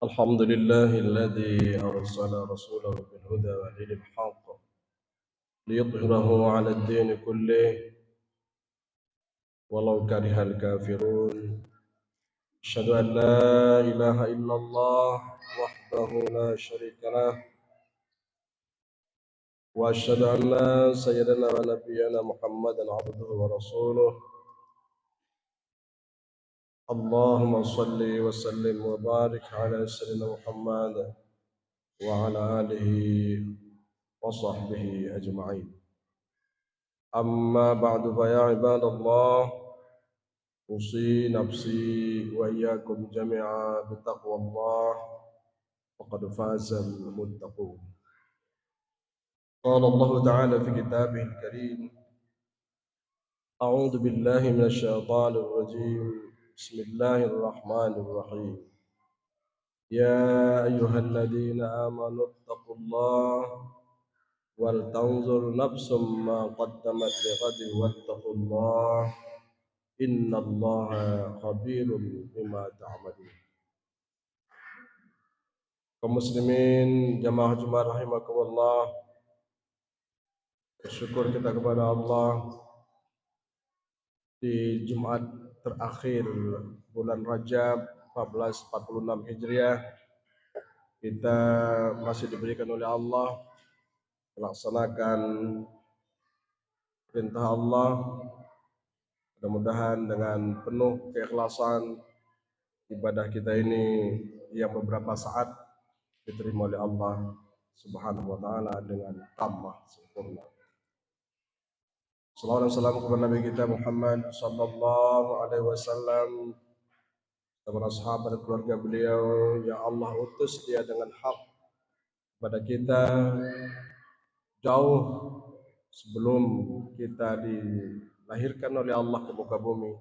الحمد لله الذي أرسل رسوله بالهدى ودين الحق ليظهره على الدين كله ولو كره الكافرون. أشهد أن لا إله إلا الله وحده لا شريك له، وأشهد أن سيدنا ونبينا محمدا عبده ورسوله. اللهم صل وسلم وبارك على سيدنا محمد وعلى آله وصحبه أجمعين. أما بعد فيا عباد الله، أوصي نفسي وإياكم جميعا بتقوى الله، فقد فاز المتقون. قال الله تعالى في كتابه الكريم: أعوذ بالله من الشيطان الرجيم، بسم الله الرحمن الرحيم. يا أيها الذين آمنوا اتقوا الله ولتنظر نفس ما قدمت لغد واتقوا الله إن الله خبير بما تعملون. Kaum muslimin, jamaah Jumat rahimakumullah, bersyukur kita kepada Allah di Jumat terakhir bulan Rajab 1446 Hijriah. Kita masih diberikan oleh Allah melaksanakan perintah Allah. Mudah-mudahan dengan penuh keikhlasan ibadah kita ini yang beberapa saat diterima oleh Allah Subhanahu wa taala dengan tammah sempurna. Salawat dan salam kepada Nabi kita Muhammad sallallahu alaihi wasallam, kepada sahabat dan keluarga beliau yang Allah utus dia dengan hak kepada kita jauh sebelum kita dilahirkan oleh Allah ke muka bumi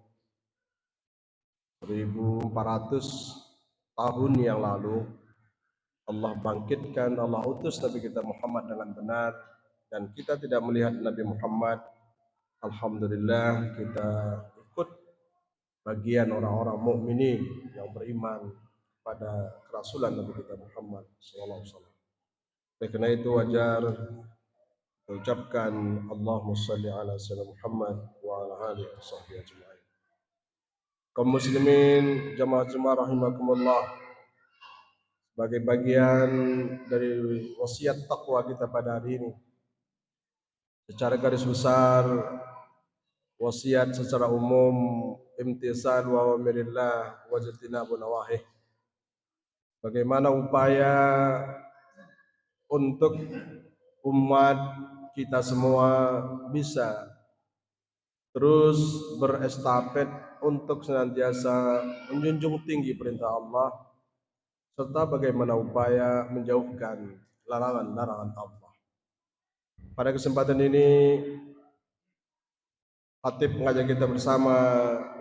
1400 tahun yang lalu. Allah bangkitkan, Allah utus Nabi kita Muhammad dengan benar, dan kita tidak melihat Nabi Muhammad. Alhamdulillah, kita ikut bagian orang-orang mukminin yang beriman pada kerasulan Nabi kita Muhammad sallallahu alaihi wasallam. Oleh karena itu wajar ucapkan Allahumma shalli ala sayyidina Muhammad wa ala alihi washabbihi ajma'in. Kaum muslimin, jamaah rahimakumullah, sebagai bagian dari wasiat takwa kita pada hari ini, secara garis besar wasiat secara umum imtisal wa awamirillah wa jtinabu nawahih. Bagaimana upaya untuk umat kita semua bisa terus berestafet untuk senantiasa menjunjung tinggi perintah Allah, serta bagaimana upaya menjauhkan larangan-larangan Allah. Pada kesempatan ini, Khatib mengajak kita bersama,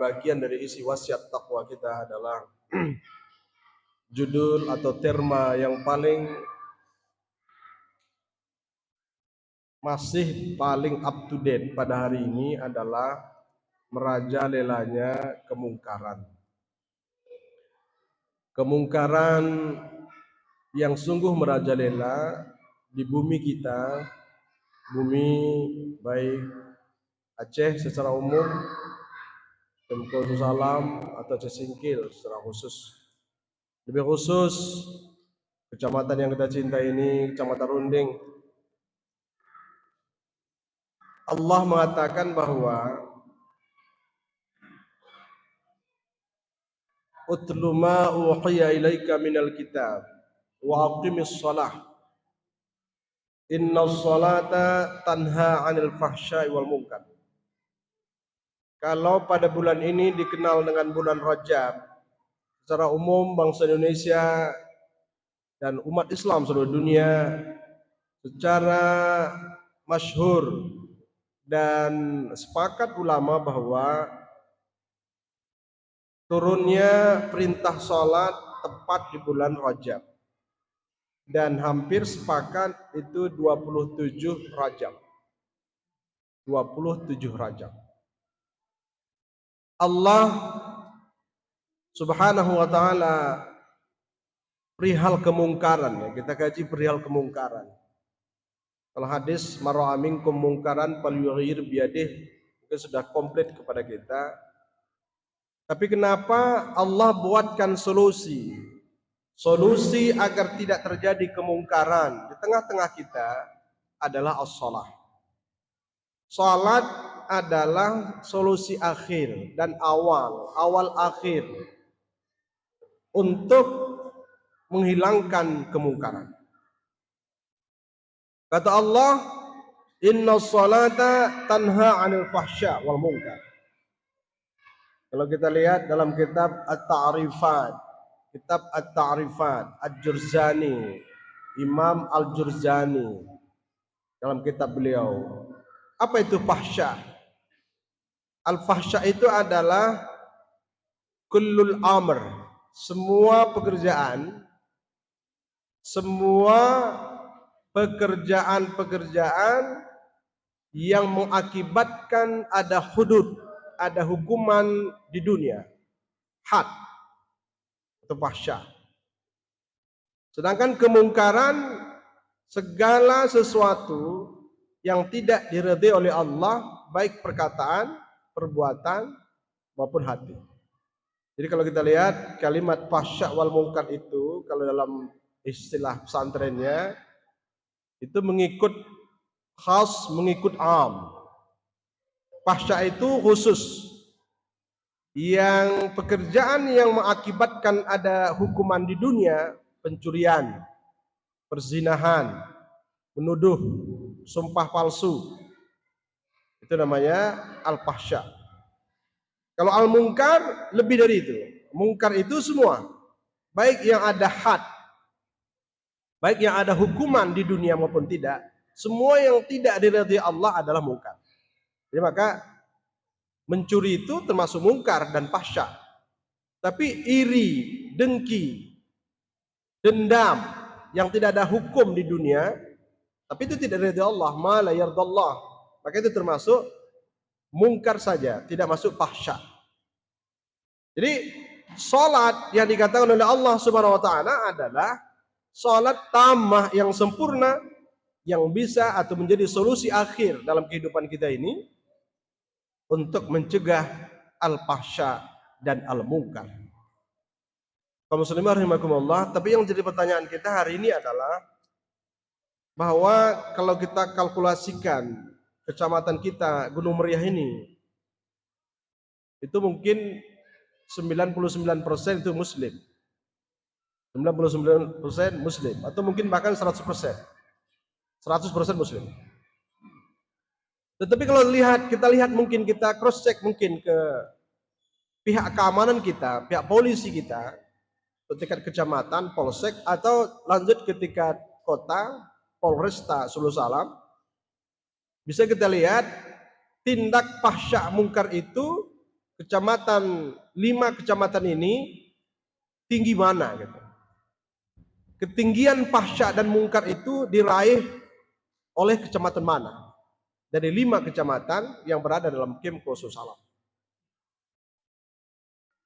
bagian dari isi wasiat takwa kita adalah judul atau tema yang masih paling up to date pada hari ini adalah merajalelanya kemungkaran. Kemungkaran yang sungguh merajalela di bumi kita, bumi baik Aceh secara umum, Tengku Salam atau Aceh Singkil secara khusus. Lebih khusus kecamatan yang kita cintai ini, Kecamatan Runding. Allah mengatakan bahwa utlu ma uhiya ilaika minal kitab wa aqimis shalah innas salata tanha 'anil fahsya'i wal munkar. Kalau pada bulan ini dikenal dengan bulan Rajab, secara umum bangsa Indonesia dan umat Islam seluruh dunia secara masyhur dan sepakat ulama bahwa turunnya perintah sholat tepat di bulan Rajab, dan hampir sepakat itu 27 Rajab. 27 Rajab. Allah Subhanahu wa taala perihal kemungkaran ya. Kita kaji perihal kemungkaran. Kalau hadis marra minkum mungkaran falyughayyir biyadihi itu sudah komplit kepada kita. Tapi kenapa Allah buatkan solusi? Solusi agar tidak terjadi kemungkaran di tengah-tengah kita adalah as-shalah. Salat adalah solusi akhir dan awal akhir untuk menghilangkan kemungkaran. Kata Allah, "Inna sholata tanha 'anil fahsya wal munkar." Kalau kita lihat dalam kitab At-Ta'rifat, Al-Jurzani, Imam Al-Jurzani dalam kitab beliau, apa itu fahsya? Al-fahsya itu adalah kullul amr, semua pekerjaan yang mengakibatkan ada hudud, ada hukuman di dunia, had, atau fahsya. Sedangkan kemungkaran segala sesuatu yang tidak diridhai oleh Allah, baik perkataan, perbuatan maupun hati. Jadi kalau kita lihat kalimat fahsya wal munkar itu, kalau dalam istilah pesantrennya itu mengikut khas, mengikut am. Fahsya itu khusus, yang pekerjaan yang mengakibatkan ada hukuman di dunia, pencurian, perzinahan, menuduh, sumpah palsu, itu namanya al-fahsya. Kalau al-munkar lebih dari itu. Munkar itu semua, baik yang ada had, baik yang ada hukuman di dunia maupun tidak, semua yang tidak diridhai Allah adalah munkar. Jadi maka mencuri itu termasuk mungkar dan fahsya. Tapi iri, dengki, dendam yang tidak ada hukum di dunia, tapi itu tidak diridhai Allah, ma la yardallah, maka itu termasuk mungkar saja, tidak masuk fahsya. Jadi salat yang dikatakan oleh Allah Subhanahu wa taala adalah salat tammah yang sempurna, yang bisa atau menjadi solusi akhir dalam kehidupan kita ini untuk mencegah al-fahsya dan al-munkar. Kaum muslimin rahimakumullah, tapi yang jadi pertanyaan kita hari ini adalah bahwa kalau kita kalkulasikan kecamatan kita Gunung Meriah ini, itu mungkin 99% itu muslim. 99% muslim, atau mungkin bahkan 100%. 100% muslim. Tetapi kalau kita lihat mungkin kita cross check mungkin ke pihak keamanan kita, pihak polisi kita, ke tingkat kecamatan, polsek, atau lanjut ke tingkat kota, Polresta Sulu Salam, bisa kita lihat tindak fahsya mungkar itu kecamatan 5 kecamatan ini tinggi mana gitu. Ketinggian fahsya dan mungkar itu diraih oleh kecamatan mana? Dari 5 kecamatan yang berada dalam Kemko Sulu Salam.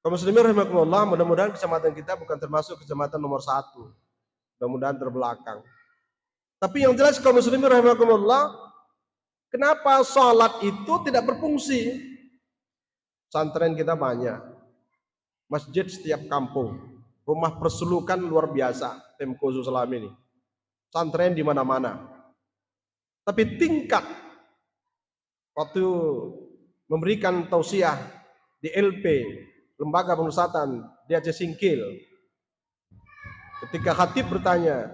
Kaum muslimin rahimakumullah, mudah-mudahan kecamatan kita bukan termasuk kecamatan nomor 1. Mudah-mudahan terbelakang. Tapi yang jelas kaum muslimin rahimakumullah, kenapa salat itu tidak berfungsi? Pesantren kita banyak, masjid setiap kampung, rumah persulukan luar biasa, Kemko Sulu Salam ini. Pesantren di mana-mana. Tapi tingkat waktu memberikan tausiah di LP, Lembaga Pemusatan di Aceh Singkil, ketika khatib bertanya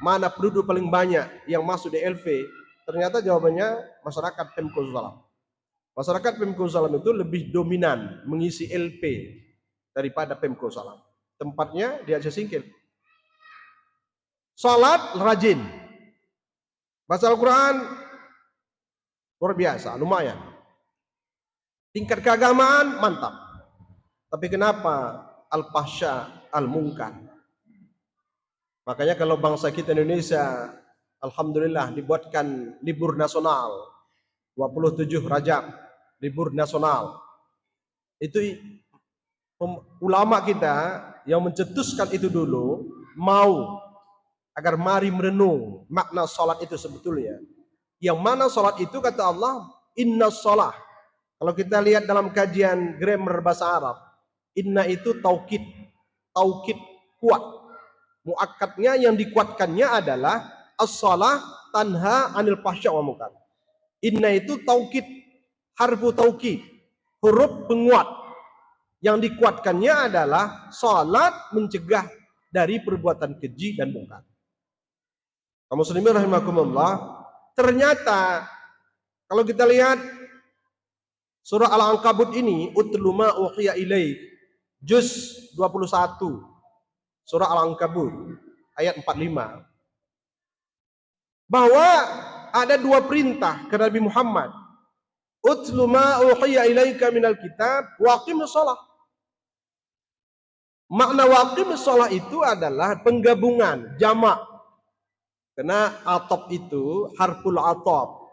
mana penduduk paling banyak yang masuk di LP, ternyata jawabannya masyarakat Pemko Sulu Salam. Masyarakat Pemko Sulu Salam itu lebih dominan mengisi LP daripada Pemko Sulu Salam. Tempatnya di Aceh Singkil. Salat rajin, baca Al-Quran luar biasa, lumayan. Tingkat keagamaan mantap. Tapi kenapa al-fahsya, al-munkar? Makanya kalau bangsa kita Indonesia, alhamdulillah dibuatkan libur nasional 27 Rajab, libur nasional. Itu ulama kita yang mencetuskan itu dulu, mau agar mari merenung makna salat itu sebetulnya. Yang mana salat itu kata Allah, inna shalah. Kalau kita lihat dalam kajian grammar bahasa Arab, inna itu taukid, taukid kuat. Muakkadnya yang dikuatkannya adalah as-shalah tanha anil fahsya wa munkar. Inna itu taukid, harfu taukid, huruf penguat. Yang dikuatkannya adalah salat mencegah dari perbuatan keji dan mungkar. Kaum muslimin rahimakumullah, ternyata kalau kita lihat surah Al-Ankabut ini, utlu ma uhiya ilaik, juz 21. Surah Al-Ankabut ayat 45. Bahwa ada dua perintah ke Nabi Muhammad. Utlu ma uhiya ilaika minal kitab wa aqimus shalah. Makna waqimus shalah itu adalah penggabungan, jamak. Karena atop itu harful atop,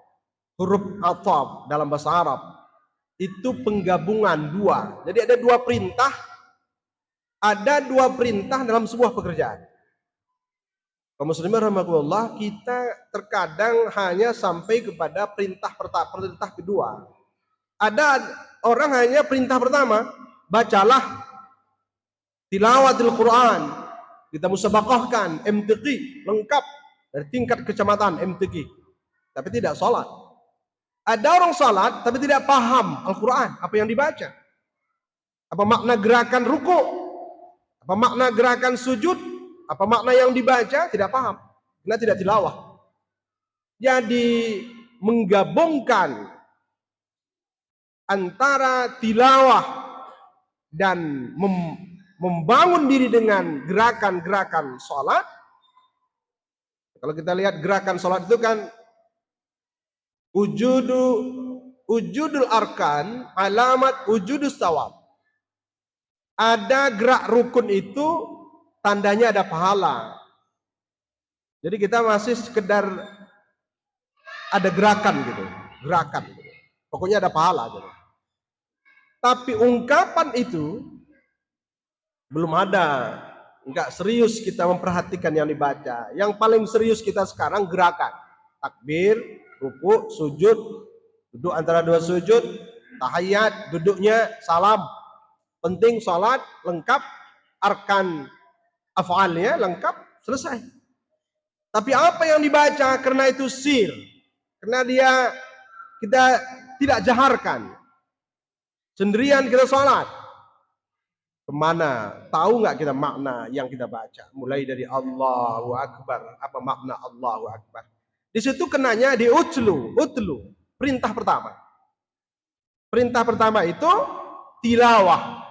huruf atop dalam bahasa Arab itu penggabungan dua. Jadi ada dua perintah dalam sebuah pekerjaan. Kaum muslimin rahimakumullah, kita terkadang hanya sampai kepada perintah kedua. Ada orang hanya perintah pertama, bacalah tilawatil Quran, kita musabaqahkan MTQ lengkap dari tingkat kecamatan MTQ, tapi tidak sholat. Ada orang sholat tapi tidak paham Al-Quran, apa yang dibaca, apa makna gerakan ruku, apa makna gerakan sujud, apa makna yang dibaca, tidak paham, karena tidak tilawah. Jadi menggabungkan antara tilawah dan membangun diri dengan gerakan-gerakan sholat. Kalau kita lihat gerakan sholat itu kan wujudul arkan, alamat wujudus thawab. Ada gerak rukun itu tandanya ada pahala. Jadi kita masih sekedar ada gerakan gitu, gerakan gitu. Pokoknya ada pahala gitu. Tapi ungkapan itu belum ada, enggak serius kita memperhatikan yang dibaca. Yang paling serius kita sekarang gerakan, takbir, ruku, sujud, duduk antara dua sujud, tahiyat, duduknya, salam. Penting sholat lengkap, arkan af'alnya lengkap, selesai. Tapi apa yang dibaca karena itu sir, karena kita tidak jaharkan, sendirian kita sholat. Kemana? Tahu nggak kita makna yang kita baca? Mulai dari Allahu Akbar. Apa makna Allahu Akbar? Di situ kenanya di utlu. Perintah pertama. Perintah pertama itu tilawah.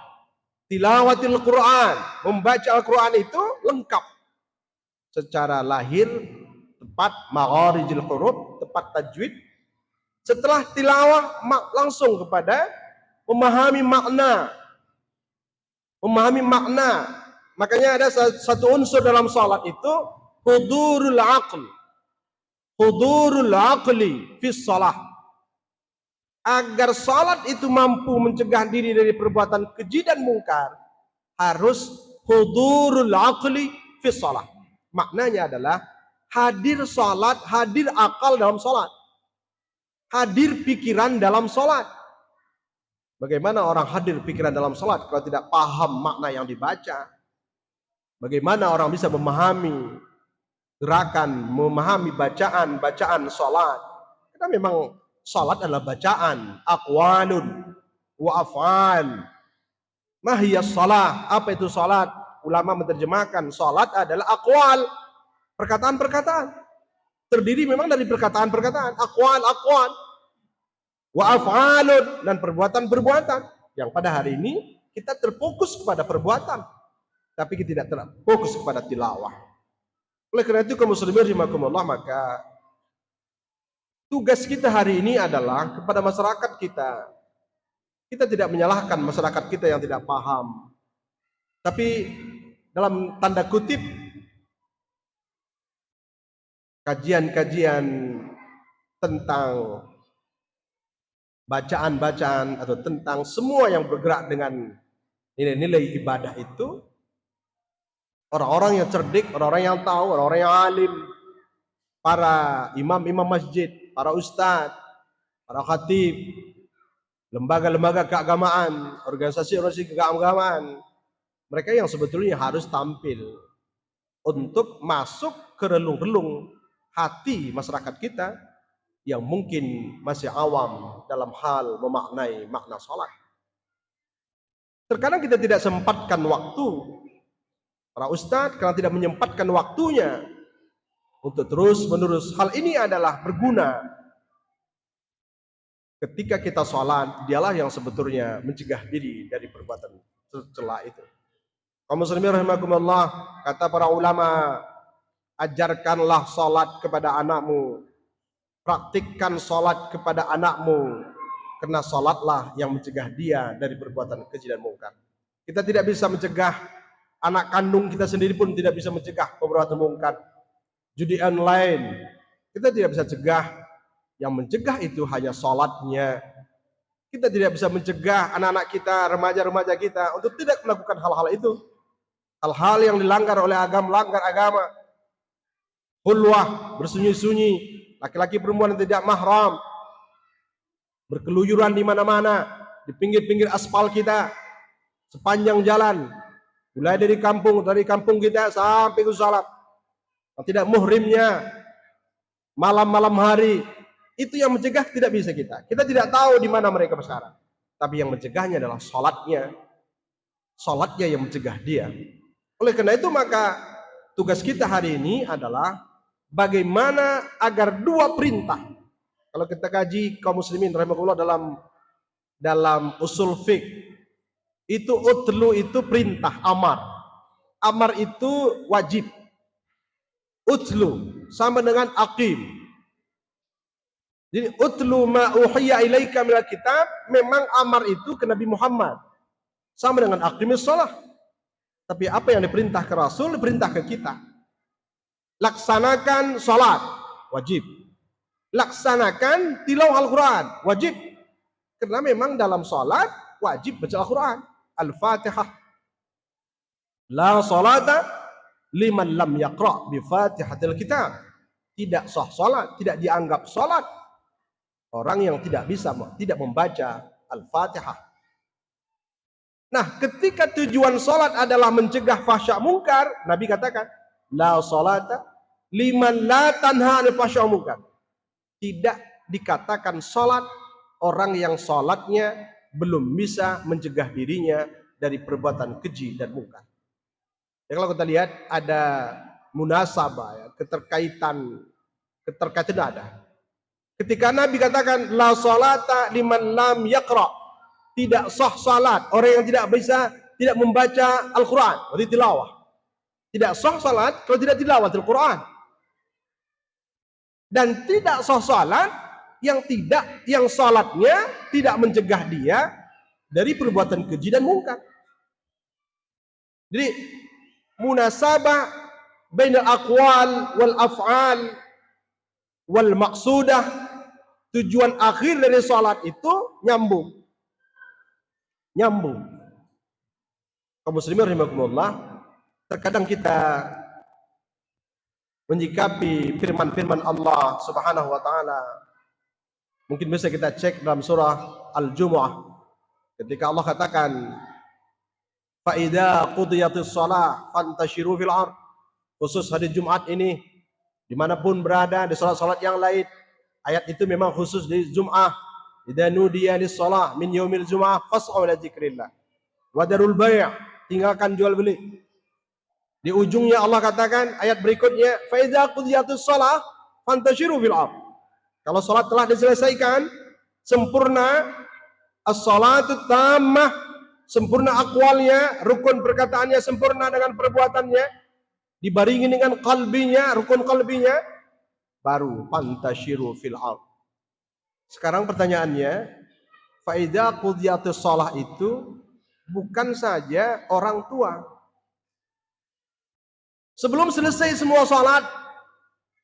Tilawatil Quran. Membaca Al-Quran itu lengkap. Secara lahir, tepat magharijil huruf, tepat tajwid. Setelah tilawah langsung kepada memahami makna. Memahami makna. Makanya ada satu unsur dalam salat itu hudurul aql. Hudurul aqli fi shalah. Agar salat itu mampu mencegah diri dari perbuatan keji dan mungkar, harus hudurul aqli fi shalah. Maknanya adalah hadir salat, hadir akal dalam salat. Hadir pikiran dalam salat. Bagaimana orang hadir pikiran dalam salat kalau tidak paham makna yang dibaca? Bagaimana orang bisa memahami gerakan, memahami bacaan salat? Karena memang salat adalah bacaan, aqwalun wa af'al. Mahiyas salah, apa itu salat? Ulama menerjemahkan salat adalah aqwal, perkataan-perkataan. Terdiri memang dari perkataan-perkataan, aqwal. Wa af'alun, dan perbuatan-perbuatan. Yang pada hari ini kita terfokus kepada perbuatan, tapi kita tidak terfokus kepada tilawah. Oleh karena itu kaum muslimin rahimakumullah, maka tugas kita hari ini adalah kepada masyarakat kita. Kita tidak menyalahkan masyarakat kita yang tidak paham, tapi dalam tanda kutip kajian-kajian tentang bacaan-bacaan atau tentang semua yang bergerak dengan nilai-nilai ibadah itu Orang-orang yang cerdik, orang-orang yang tahu, orang-orang yang alim, para imam-imam masjid, para ustadz, para khatib, lembaga-lembaga keagamaan, organisasi-organisasi keagamaan, mereka yang sebetulnya harus tampil untuk masuk ke relung-relung hati masyarakat kita yang mungkin masih awam dalam hal memaknai makna sholat. Terkadang kita tidak sempatkan waktu, para ustadz karena tidak menyempatkan waktunya untuk terus-menerus. Hal ini adalah berguna ketika kita sholat, dialah yang sebetulnya mencegah diri dari perbuatan tercela itu. Kaum muslimin rahimakumullah, kata para ulama, ajarkanlah sholat kepada anakmu, praktikkan sholat kepada anakmu, karena sholatlah yang mencegah dia dari perbuatan keji dan mungkar. Kita tidak bisa mencegah, anak kandung kita sendiri pun tidak bisa mencegah perbuatan mungkar. Judi online, kita tidak bisa cegah, yang mencegah itu hanya sholatnya. Kita tidak bisa mencegah anak-anak kita, remaja-remaja kita untuk tidak melakukan hal-hal itu. Hal-hal yang dilanggar oleh agama, melanggar agama. Khulwah, bersunyi-sunyi, laki-laki perempuan yang tidak mahram, berkeluyuran di mana-mana, di pinggir-pinggir aspal kita, sepanjang jalan, mulai dari kampung kita sampai ke salat. Tidak muhrimnya, malam-malam hari, itu yang mencegah tidak bisa kita. Kita tidak tahu di mana mereka sekarang. Tapi yang mencegahnya adalah sholatnya. Sholatnya yang mencegah dia. Oleh karena itu maka tugas kita hari ini adalah bagaimana agar dua perintah. Kalau kita kaji kaum muslimin rahimahullah dalam usul fiqh, itu utlu itu perintah, amar. Amar itu wajib. Utlu sama dengan aqim. Jadi utlu ma uhiya ilaika minal kitab, memang amar itu ke Nabi Muhammad. Sama dengan aqimis shalah. Tapi apa yang diperintah ke Rasul, diperintah ke kita. Laksanakan salat, wajib. Laksanakan tilawah Al-Quran, wajib. Karena memang dalam salat wajib baca Al-Quran. Al-Fatihah. La salata liman lam yaqra' bi Fatihatil Kitab. Tidak sah salat, tidak dianggap salat orang yang tidak membaca Al-Fatihah. Nah, ketika tujuan salat adalah mencegah fahsya mungkar, Nabi katakan, la salata liman la tanha 'anil fahsya mungkar. Tidak dikatakan salat orang yang salatnya belum bisa mencegah dirinya dari perbuatan keji dan mungkar. Ya, kalau kita lihat ada munasabah, ya, keterkaitan ada. Ketika Nabi katakan la salata liman lam yaqra, tidak sah salat orang yang tidak membaca Al-Quran, berarti tilawah. Tidak sah salat kalau tidak tilawah Al-Quran. Dan tidak sah salat yang salatnya tidak mencegah dia dari perbuatan keji dan mungkar. Jadi munasabah bainal aqwal wal af'al wal maqsudah, tujuan akhir dari salat itu nyambung. Kaum muslimin rahimakumullah, terkadang kita menyikapi firman-firman Allah Subhanahu wa taala. Mungkin bisa kita cek dalam surah Al-Jumu'ah ketika Allah katakan, fa idza qudiyatis shalah fantashiru fil ard. Khusus hari Jumat ini, dimanapun berada di salat-salat yang lain, ayat itu memang khusus di Jum'ah. Idza nudiya lis-shalah min yaumil jum'ah fas'au ila dzikrillah wa darul bai', tinggalkan jual beli. Di ujungnya Allah katakan ayat berikutnya, fa idza qudiyatus shalah fantashiru fil ard. Kalau salat telah diselesaikan sempurna, as-salatu tammah, sempurna akwalnya, rukun perkataannya sempurna dengan perbuatannya, dibaringi dengan kalbinya, rukun kalbinya, baru fantashiru fil ard. Sekarang pertanyaannya, fa idza qudiyatus shalah itu bukan saja orang tua. Sebelum selesai semua salat,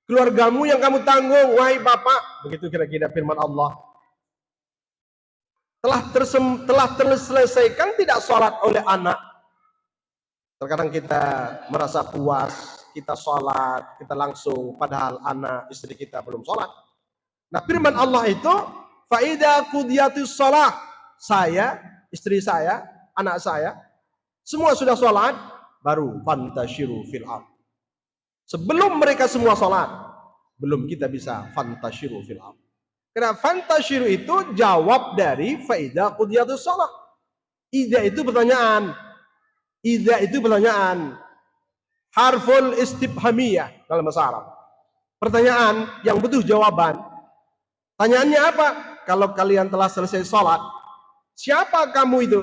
keluargamu yang kamu tanggung, wahai bapak, begitu kira-kira firman Allah. Telah terselesaikan tidak salat oleh anak, Terkadang kita merasa puas, kita sholat, kita langsung, padahal anak istri kita belum sholat. Nah, firman Allah itu, faida qudiyatus shalah, saya, istri saya, anak saya, semua sudah sholat, baru fantashiru fil ard. Sebelum mereka semua sholat, belum kita bisa fantashiru fil ard. Karena fantashiru itu jawab dari faida qudiyatus shalah. Idza itu pertanyaan. Idza itu pertanyaan. Harful istifhamiyah dalam bahasa Arab. Pertanyaan yang butuh jawaban. Tanyaannya apa? Kalau kalian telah selesai sholat, siapa kamu itu?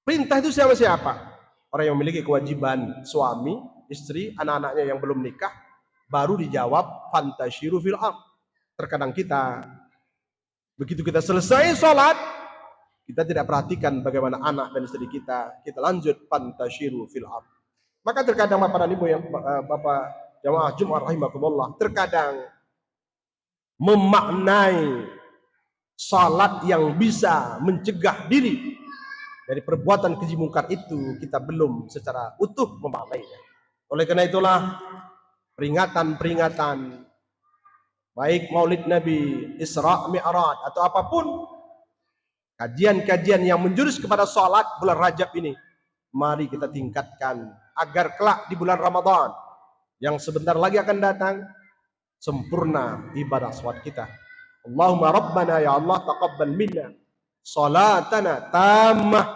Perintah itu siapa? Orang yang memiliki kewajiban suami, istri, anak-anaknya yang belum nikah, baru dijawab fantashiru fil ard. Terkadang kita, begitu kita selesai sholat, kita tidak perhatikan bagaimana anak dan istri kita lanjut fantashiru fil ard. Maka terkadang Bapak dan Ibu yang Bapak jamaah Jumat rahimakumullah, terkadang memaknai salat yang bisa mencegah diri dari perbuatan keji mungkar itu kita belum secara utuh memaknainya. Oleh karena itulah peringatan-peringatan baik Maulid Nabi, Isra Mi'raj atau apapun kajian-kajian yang menjurus kepada salat bulan Rajab ini, mari kita tingkatkan agar kelak di bulan Ramadan yang sebentar lagi akan datang sempurna ibadah salat kita. Allahumma rabbana ya Allah taqabbal minna salatana tammah.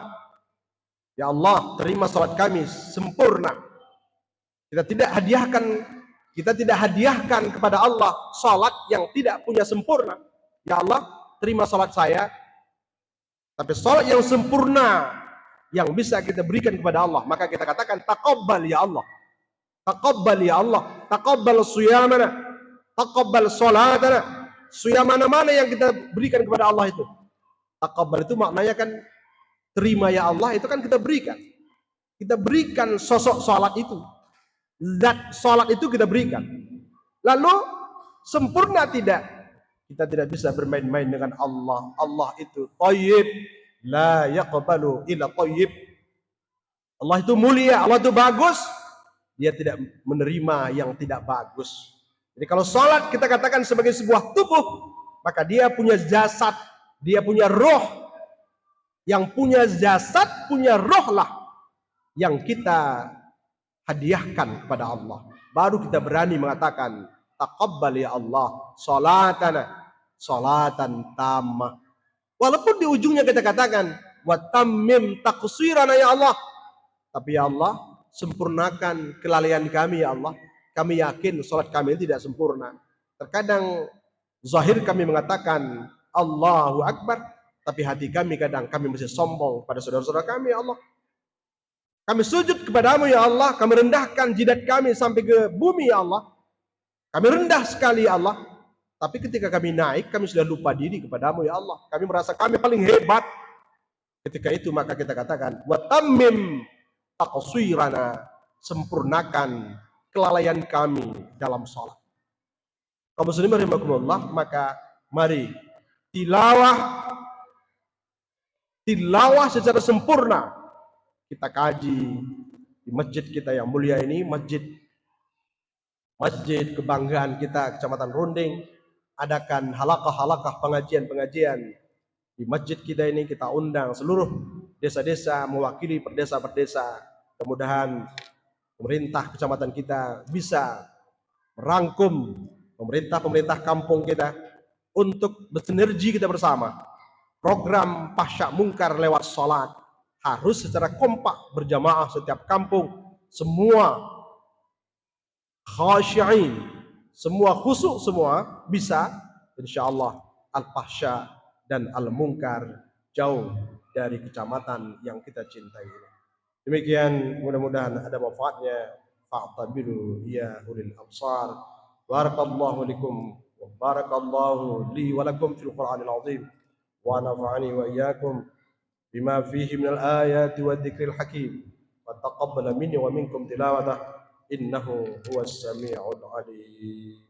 Ya Allah, terima salat kami sempurna. Kita tidak hadiahkan kepada Allah salat yang tidak punya sempurna. Ya Allah, terima salat saya, tapi salat yang sempurna yang bisa kita berikan kepada Allah, maka kita katakan taqabbal ya Allah. Taqabbal ya Allah. Taqabbal siyamana. Taqabbal salatana. Siyam mana yang kita berikan kepada Allah itu. Taqabbal itu maknanya kan terima ya Allah, itu kan kita berikan. Kita berikan sosok salat itu. Zat salat itu kita berikan. Lalu sempurna tidak? Kita tidak bisa bermain-main dengan Allah. Allah itu thayyib. La yaqbalu illa thayyib. Allah itu mulia, Allah itu bagus. Dia tidak menerima yang tidak bagus. Jadi kalau salat kita katakan sebagai sebuah tubuh, maka dia punya jasad, dia punya roh. Yang punya jasad, punya roh lah yang kita hadiahkan kepada Allah. Baru kita berani mengatakan taqabbal ya Allah salatana salatan tammah. Walaupun di ujungnya kita katakan wa tammim taqsirana ya Allah, tapi ya Allah sempurnakan kelalaian kami ya Allah. Kami yakin salat kami tidak sempurna. Terkadang zahir kami mengatakan Allahu Akbar, tapi hati kami kadang kami masih sombong pada saudara-saudara kami ya Allah. Kami sujud kepadamu ya Allah, kami rendahkan jidat kami sampai ke bumi ya Allah. Kami rendah sekali ya Allah. Tapi ketika kami naik, kami sudah lupa diri kepadamu ya Allah. Kami merasa kami paling hebat. Ketika itu maka kita katakan wa tammim taqsirana, sempurnakan kelalaian kami dalam salat. Kaum muslimin rahimakumullah, maka mari tilawah secara sempurna kita kaji di masjid kita yang mulia ini, masjid kebanggaan kita Kecamatan Runding. Adakan halaqah pengajian di masjid kita ini. Kita undang seluruh desa-desa mewakili perdesa-perdesa. Mudah-mudahan pemerintah kecamatan kita bisa merangkum pemerintah kampung kita untuk bersinergi kita bersama. Program pasca mungkar lewat salat harus secara kompak berjamaah setiap kampung, semua khasyi'in, semua khusyuk, semua bisa, insyaallah al-fahsya dan al-munkar jauh dari kecamatan yang kita cintai ini. Demikian, mudah-mudahan ada manfaatnya. Fa'tabiru ya ulil absar. Barakallahu likum wa barakallahu li wa lakum fil Qur'anil azim wa nafa'ani wa iyyakum bima fihi minal ayati wa dzikril hakim. Wa taqabbala minni wa minkum tilawatah innahu huwas sami'ul alim.